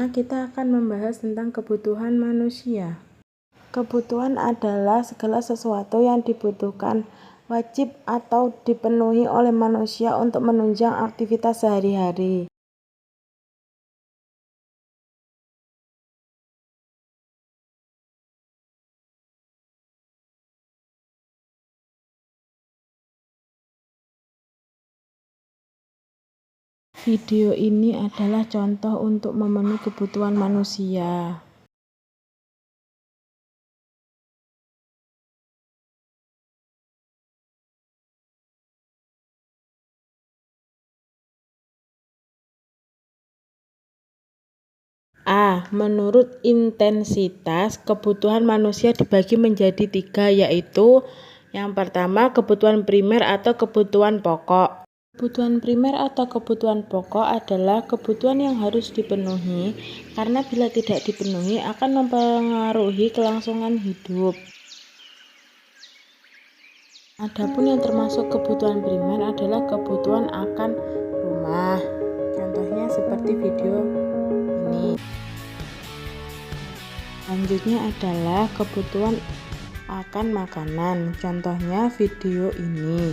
pertama kita akan membahas tentang kebutuhan manusia. Kebutuhan adalah segala sesuatu yang dibutuhkan, wajib atau dipenuhi oleh manusia untuk menunjang aktivitas sehari-hari. Video ini adalah contoh untuk memenuhi kebutuhan manusia. Menurut intensitas, kebutuhan manusia dibagi menjadi 3, yaitu yang pertama kebutuhan primer atau kebutuhan pokok. Kebutuhan primer atau kebutuhan pokok adalah kebutuhan yang harus dipenuhi karena bila tidak dipenuhi akan mempengaruhi kelangsungan hidup. Adapun yang termasuk kebutuhan primer adalah kebutuhan akan rumah. Contohnya seperti video ini. Selanjutnya adalah kebutuhan akan makanan. Contohnya video ini.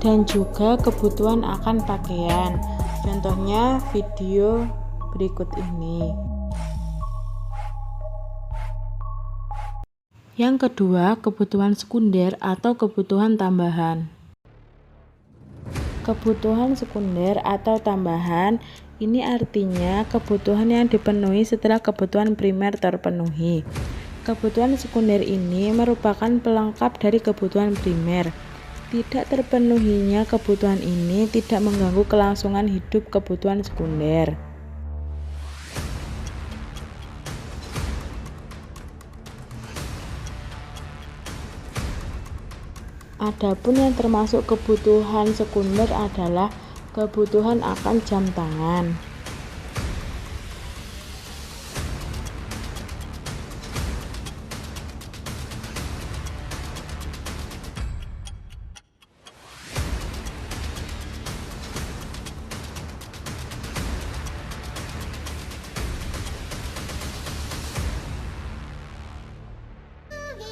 Dan juga kebutuhan akan pakaian. Contohnya video berikut ini. Yang kedua, kebutuhan sekunder atau kebutuhan tambahan. Kebutuhan sekunder atau tambahan ini artinya kebutuhan yang dipenuhi setelah kebutuhan primer terpenuhi. Kebutuhan sekunder ini merupakan pelengkap dari kebutuhan primer. Tidak terpenuhinya kebutuhan ini tidak mengganggu kelangsungan hidup kebutuhan sekunder. Adapun yang termasuk kebutuhan sekunder adalah kebutuhan akan jam tangan.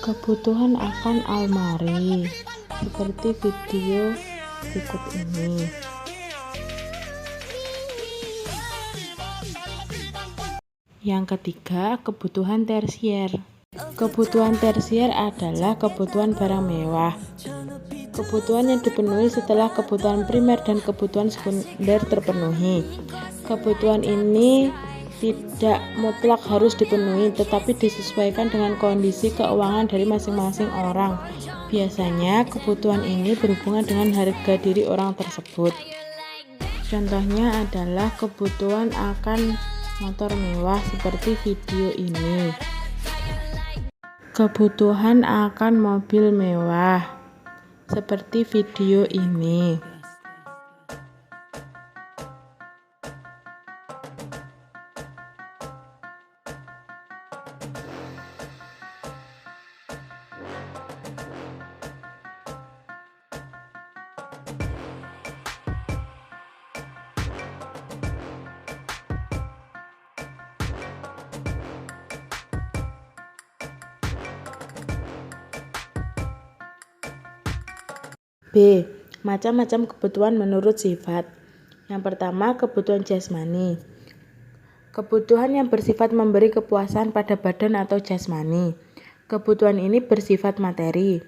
Kebutuhan akan almari seperti video berikut ini. Yang ketiga, kebutuhan tersier. Kebutuhan tersier adalah kebutuhan barang mewah. Kebutuhan yang dipenuhi setelah kebutuhan primer dan kebutuhan sekunder terpenuhi. Kebutuhan ini tidak mutlak harus dipenuhi, tetapi disesuaikan dengan kondisi keuangan dari masing-masing orang. Biasanya kebutuhan ini berhubungan dengan harga diri orang tersebut. Contohnya adalah kebutuhan akan motor mewah seperti video ini. Kebutuhan akan mobil mewah seperti video ini. B. Macam-macam kebutuhan menurut sifat. Yang pertama, kebutuhan jasmani. Kebutuhan yang bersifat memberi kepuasan pada badan atau jasmani. Kebutuhan ini bersifat materi.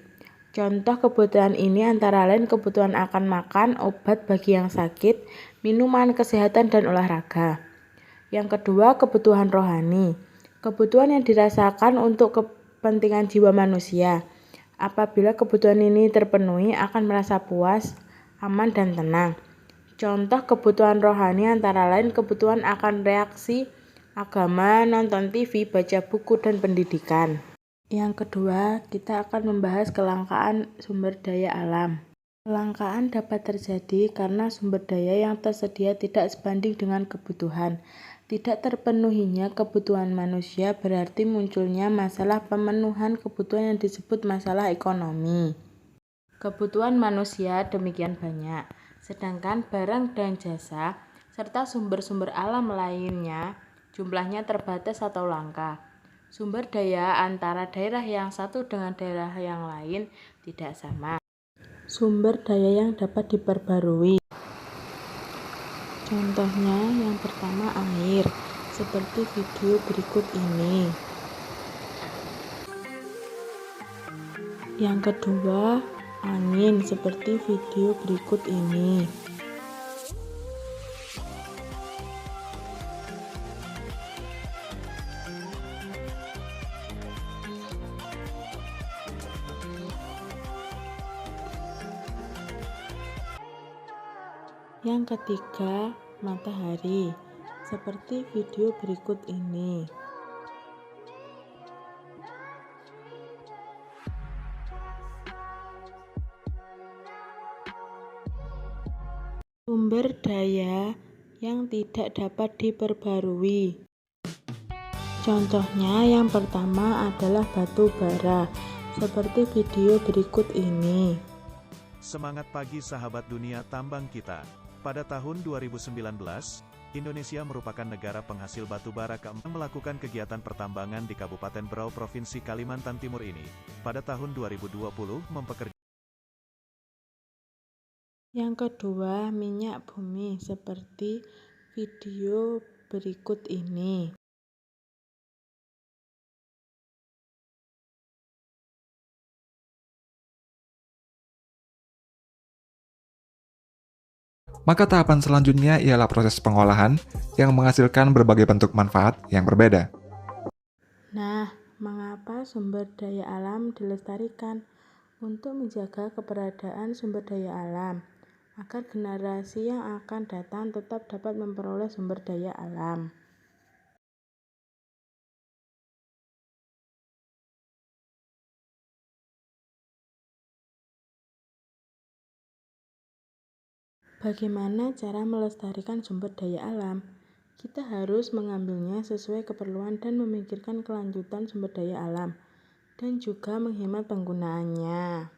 Contoh kebutuhan ini antara lain kebutuhan akan makan, obat bagi yang sakit, minuman, kesehatan, dan olahraga. Yang kedua, kebutuhan rohani. Kebutuhan yang dirasakan untuk kepentingan jiwa manusia. Apabila kebutuhan ini terpenuhi akan merasa puas, aman, dan tenang. Contoh kebutuhan rohani antara lain kebutuhan akan reaksi, agama, nonton TV, baca buku, dan pendidikan. Yang kedua, kita akan membahas kelangkaan sumber daya alam. Kelangkaan dapat terjadi karena sumber daya yang tersedia tidak sebanding dengan kebutuhan. Tidak terpenuhinya kebutuhan manusia berarti munculnya masalah pemenuhan kebutuhan yang disebut masalah ekonomi. Kebutuhan manusia demikian banyak, sedangkan barang dan jasa serta sumber-sumber alam lainnya jumlahnya terbatas atau langka. Sumber daya antara daerah yang satu dengan daerah yang lain tidak sama. Sumber daya yang dapat diperbarui. Contohnya yang pertama air, seperti video berikut ini. Yang kedua angin, seperti video berikut ini. Yang ketiga, matahari, seperti video berikut ini. Sumber daya yang tidak dapat diperbarui. Contohnya yang pertama adalah batu bara, seperti video berikut ini. Semangat pagi sahabat dunia tambang kita. Pada tahun 2019, Indonesia merupakan negara penghasil batu bara keempat melakukan kegiatan pertambangan di Kabupaten Berau, Provinsi Kalimantan Timur ini. Pada tahun 2020, mempekerjakan. Yang kedua, minyak bumi, seperti video berikut ini. Maka tahapan selanjutnya ialah proses pengolahan yang menghasilkan berbagai bentuk manfaat yang berbeda. Nah, mengapa sumber daya alam dilestarikan? Untuk menjaga keberadaan sumber daya alam, agar generasi yang akan datang tetap dapat memperoleh sumber daya alam. Bagaimana cara melestarikan sumber daya alam? Kita harus mengambilnya sesuai keperluan dan memikirkan kelanjutan sumber daya alam, dan juga menghemat penggunaannya.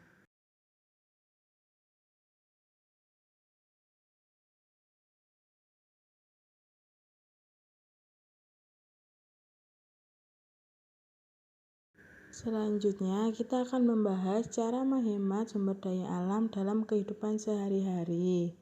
Selanjutnya, kita akan membahas cara menghemat sumber daya alam dalam kehidupan sehari-hari.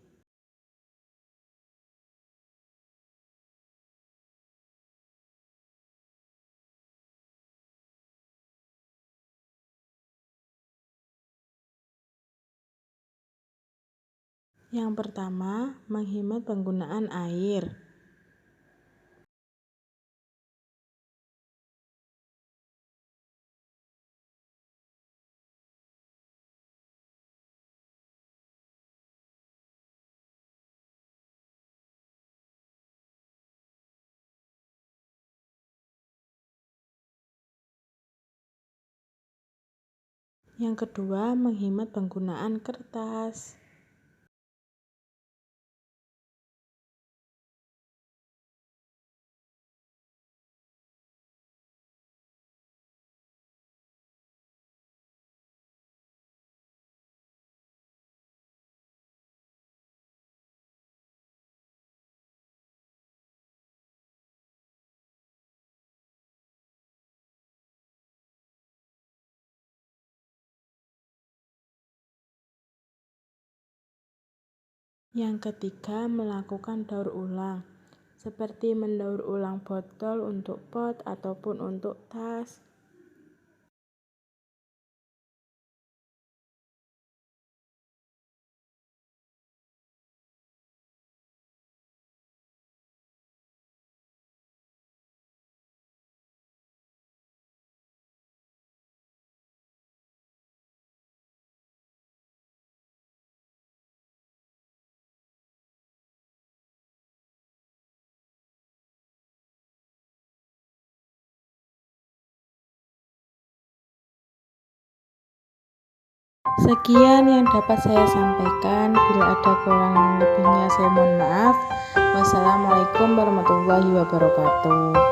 Yang pertama, menghemat penggunaan air. Yang kedua, menghemat penggunaan kertas. Yang ketiga, melakukan daur ulang, seperti mendaur ulang botol untuk pot ataupun untuk tas. Sekian yang dapat saya sampaikan. Bila ada kurang lebihnya saya mohon maaf. Wassalamualaikum warahmatullahi wabarakatuh.